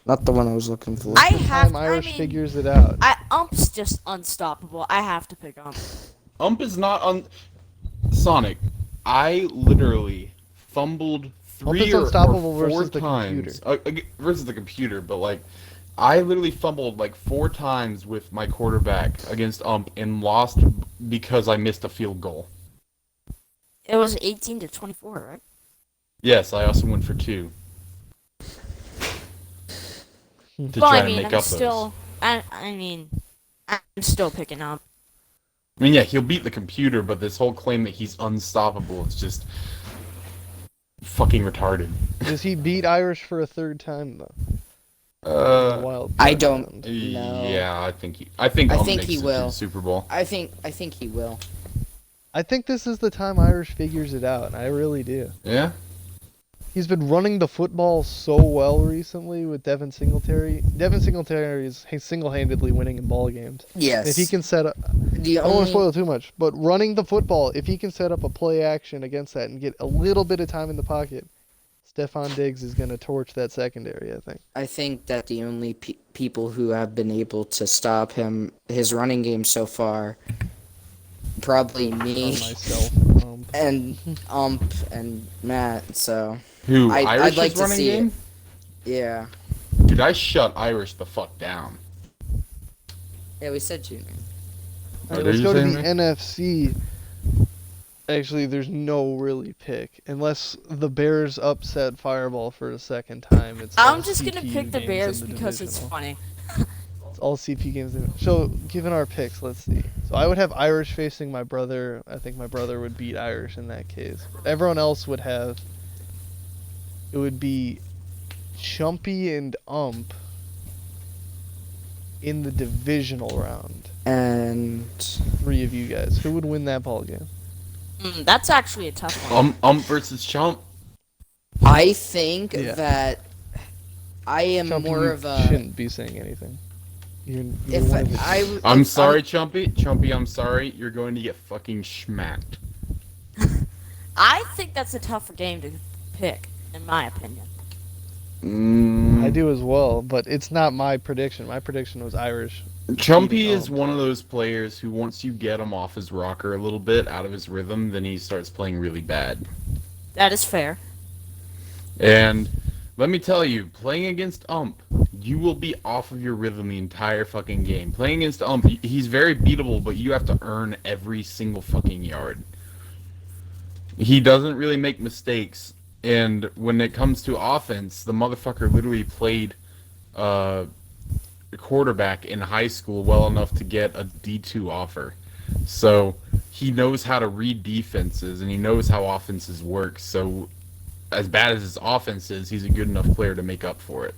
Not the one I was looking for. I The have. time Irish I mean, figures it out. Ump's just unstoppable. I have to pick Ump. Ump is not on Sonic. I literally fumbled three is or unstoppable four versus the times versus the computer, but like I literally fumbled like 4 times with my quarterback against Ump and lost because I missed a field goal. It was 18-24, right? Yes, I also went for 2. To Well, try I to mean, make I'm up still. those. I mean, I'm still picking Ump. I mean, yeah, he'll beat the computer, but this whole claim that he's unstoppable is just fucking retarded. Does he beat Irish for a third time though? Wild I card don't- round. No. Yeah, I think Ump think makes he it to will. the Super Bowl. I think he will. I think this is the time Irish figures it out. I really do. Yeah. He's been running the football so well recently with Devin Singletary. Devin Singletary is single-handedly winning in ball games. Yes. If he can set up, the I don't want only to spoil it too much, but running the football, if he can set up a play action against that and get a little bit of time in the pocket, Stephon Diggs is going to torch that secondary, I think. I think that the only people who have been able to stop his running game so far, probably Or me myself. and and Matt. So Who? I'd Irish's like to running see it. game? yeah, Dude, I shut Irish the fuck down. yeah, we said Junior. All What right, let's did you go to say, the man? NFC. Actually, there's no really pick. Unless the Bears upset Fireball for a second time. It's all I'm just gonna CPU pick the games Bears in the because it's divisional. funny. It's all CP games. So, given our picks, let's see. So, I would have Irish facing my brother. I think my brother would beat Irish in that case. Everyone else would have. It would be Chumpy and Ump in the divisional round. And 3 of you guys. Who would win that ball game? That's actually a tough one. Ump versus Chump. I think Yeah. that I am Chumpy, more you of a. shouldn't be saying anything. You're If one of the- I, I'm if sorry, Chumpy. Chumpy, I'm sorry. You're going to get fucking schmacked. I think that's a tougher game to pick, in my opinion. I do as well, but it's not my prediction. My prediction was Irish. Chumpy beating is Ump. one of those players who once you get him off his rocker a little bit, out of his rhythm, then he starts playing really bad. That is fair. And let me tell you, playing against Ump, you will be off of your rhythm the entire fucking game. Playing against Ump, he's very beatable, but you have to earn every single fucking yard. He doesn't really make mistakes, and when it comes to offense, the motherfucker literally played quarterback in high school well enough to get a D2 offer. So he knows how to read defenses, and he knows how offenses work. So as bad as his offense is, he's a good enough player to make up for it.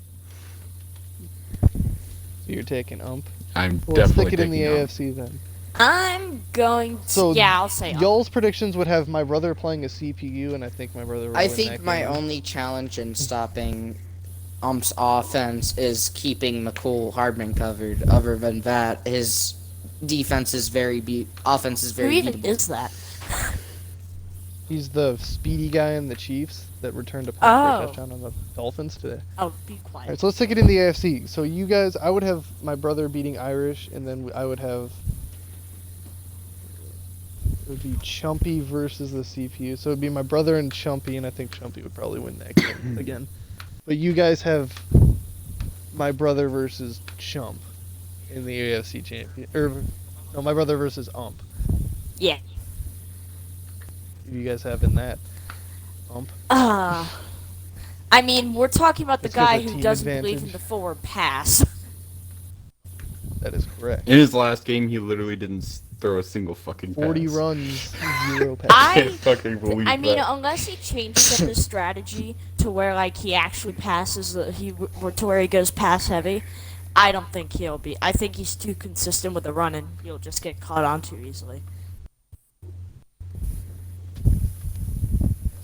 So you're taking ump. I'm Well, let's definitely stick it in the taking ump. AFC then. I'm going to. So Yeah, I'll say. y'all's predictions would have my brother playing a CPU, and I think my brother would I win think that my game. only challenge in stopping Ump's offense is keeping McCool Hardman covered. Other than that, his defense is offense is Who very even beatable. is that? He's the speedy guy in the Chiefs that returned a punt for Oh. a touchdown on the Dolphins today. Oh, be All quiet. right, so let's take it in the AFC. So you guys, I would have my brother beating Irish, and then I would have it would be Chumpy versus the CPU. So it would be my brother and Chumpy, and I think Chumpy would probably win that game again. But you guys have my brother versus Chump in the AFC champion, or no, my brother versus Ump. Yeah. Who you guys have in that? Ump. I mean, we're talking about the It's 'cause guy of who team doesn't believe in advantage. the forward pass. That is correct. In his last game, he literally didn't throw a single fucking pass. 40 runs, 0 passes. I can't fucking believe I mean, that. unless he changes up his strategy to where like he actually passes, to where he goes pass heavy, I don't think he'll be. I think he's too consistent with the run, and he'll just get caught on too easily.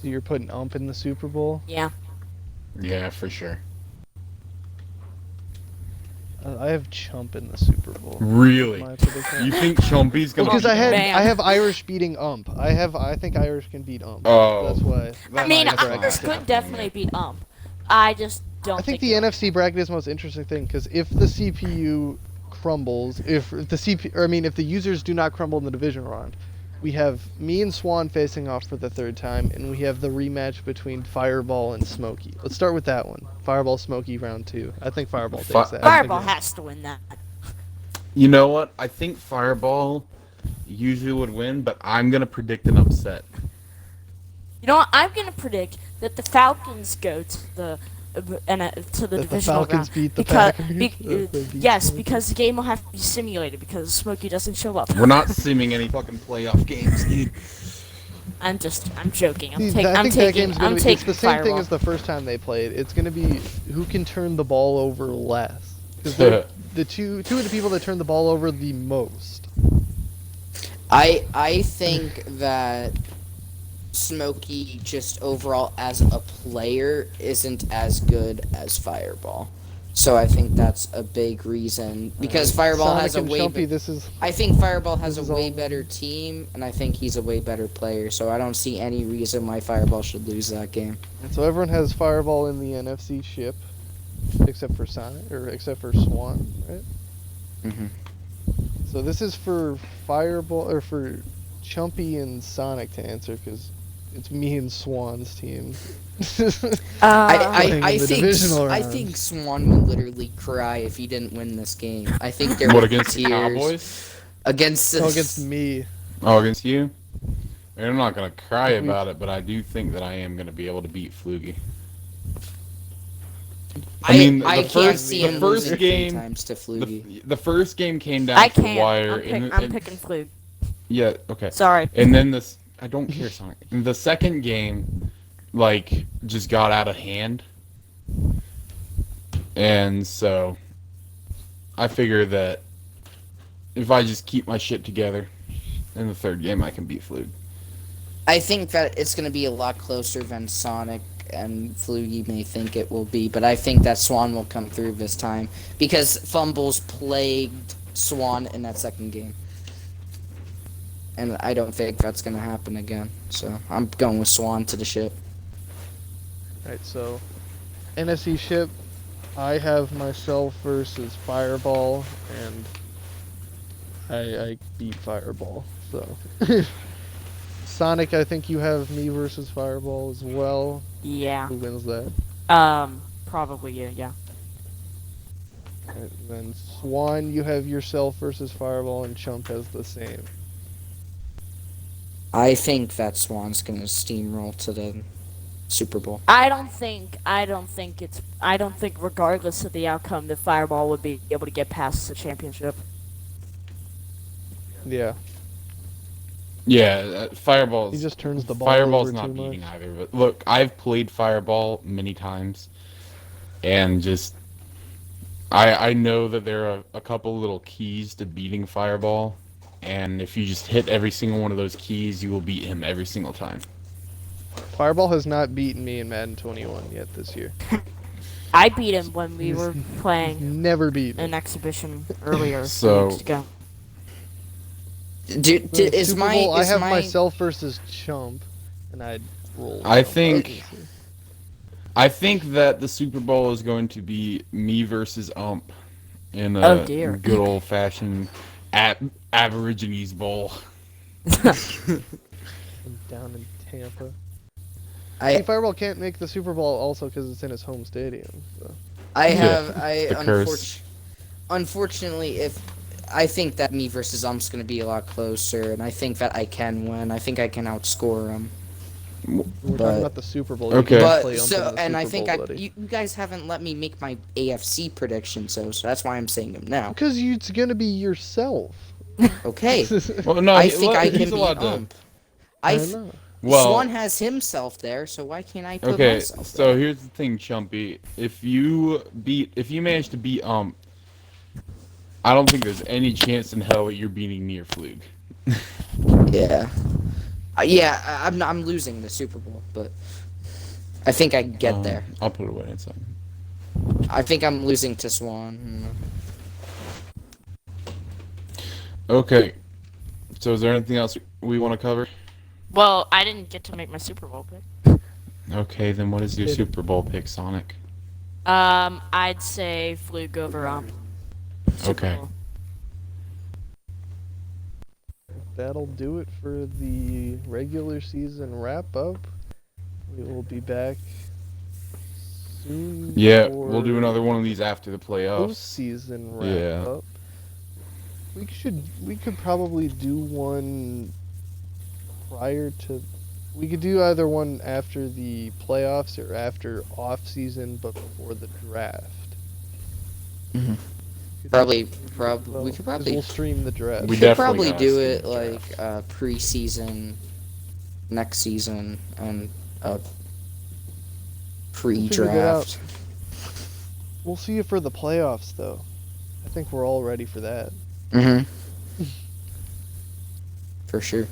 So you're putting Ump in the Super Bowl? Yeah. Yeah, for sure. I have Chump in the Super Bowl. Really? My prediction. You think Chumpy's Well, gonna? because beat Ump? Man. I have Irish beating Ump. I think Irish can beat Ump. Oh. That's why. I mean, my bracket. Irish could definitely beat Ump. I just don't I think the he'll- NFC bracket is the most interesting thing because if the CPU crumbles, if the users do not crumble in the division round, we have me and Swan facing off for the third time, and we have the rematch between Fireball and Smokey. Let's start with that one. Fireball Smokey round 2. I think Fireball takes that. Fireball has to win that. You know what? I think Fireball usually would win, but I'm gonna predict an upset. You know what? I'm gonna predict that the Falcons go to the to the That the divisional Falcons round beat the because Packers? That they beat yes, Smokey? because the game will have to be simulated because Smokey doesn't show up. We're not simming any fucking playoff games, dude. I'm joking. See, I think that game's gonna be. It's taking the same thing Fireball. as the first time they played. It's gonna be who can turn the ball over less. Because the two of the people that turn the ball over the most. I think that Smokey just overall as a player isn't as good as Fireball. So I think that's a big reason because Fireball Sonic has a and way Chumpy, this is I think Fireball has this a is way all- better team and I think he's a way better player. So I don't see any reason why Fireball should lose that game. so everyone has Fireball in the NFC ship, except for Sonic or except for Swan, right? Mm-hmm. So this is for Fireball or for Chumpy and Sonic to answer because it's me and Swan's team. Playing I in the think divisional I round. think Swan would literally cry if he didn't win this game. I think there What would be against the tears Cowboys? against No, this. against me. Oh, against you? I mean, I'm not gonna cry We- about it, but I do think that I am gonna be able to beat Flugie. I I mean, I the can't first- see the him first losing game- 3 times to Flugie. The first game came down I to the can't. wire. I'm picking Flug. Yeah, okay. Sorry. And then this, I don't care, Sonic. And the second game, like, just got out of hand. And so, I figure that if I just keep my shit together, in the third game I can beat Flug. I think that it's going to be a lot closer than Sonic and Flugie may think it will be, but I think that Swan will come through this time because fumbles plagued Swan in that second game. And I don't think that's going to happen again. So I'm going with Swan to the ship. Right, so NFC ship, I have myself versus Fireball, and I beat Fireball. So Sonic, I think you have me versus Fireball as well. Yeah. Who wins that? Probably you. Yeah. Right, then Swan, you have yourself versus Fireball, and Chump has the same. I think that Swan's going to steamroll to the Super Bowl. I don't think regardless of the outcome, the Fireball would be able to get past the championship. Yeah. Yeah, Fireball's. He just turns the ball Fireball's over not too beating much. either. But look, I've played Fireball many times, and just I know that there are a couple little keys to beating Fireball, and if you just hit every single one of those keys, you will beat him every single time. Fireball has not beaten me in Madden 21 yet this year. I beat him when we He's- were He's playing never beat me. an exhibition earlier So- weeks ago. The Is Super my Bowl, I is have my myself versus Chump, and I'd roll. I Chump, think- obviously. I think that the Super Bowl is going to be me versus Ump in a Oh, dear. good old fashioned Aborigines Bowl. I'm down in Tampa. I See, Fireball can't make the Super Bowl also because it's in his home stadium. So. The curse. Unfortunately, if I think that me versus Ump's gonna be a lot closer, and I think that I can win. I think I can outscore him. We're But- talking about the Super Bowl. Okay. You can't But play Ump so, in the and I Super think Bowl, buddy. you guys haven't let me make my AFC prediction, so that's why I'm saying them now. Because it's gonna be yourself. Okay, Well, no, I think I he's can beat allowed to. Ump. I I don't th- know. Well, Swan has himself there, so why can't I put okay. myself So there? here's the thing, Chumpy. If you manage to beat Ump, I don't think there's any chance in hell that you're beating me or Flug. Yeah, I'm losing the Super Bowl, but I think I can get there. I'll put it away inside. I think I'm losing to Swan. Okay. So is there anything else we want to cover? Well, I didn't get to make my Super Bowl pick. Okay, then what is your Super Bowl pick, Sonic? I'd say Flug over Ump. Super Okay. Bowl. That'll do it for the regular season wrap up. We will be back soon. Yeah, for we'll do another one of these after the playoffs. postseason wrap Yeah. up. We could probably do one prior to. We could do either one after the playoffs or after off season, but before the draft. Mhm. Could Probably, do- we could 'cause probably we'll stream the draft. We could definitely probably gotta do see it the like draft. preseason, next season, and figure that pre-draft. We'll see you for the playoffs, though. I think we're all ready for that. Mm-hmm. For sure.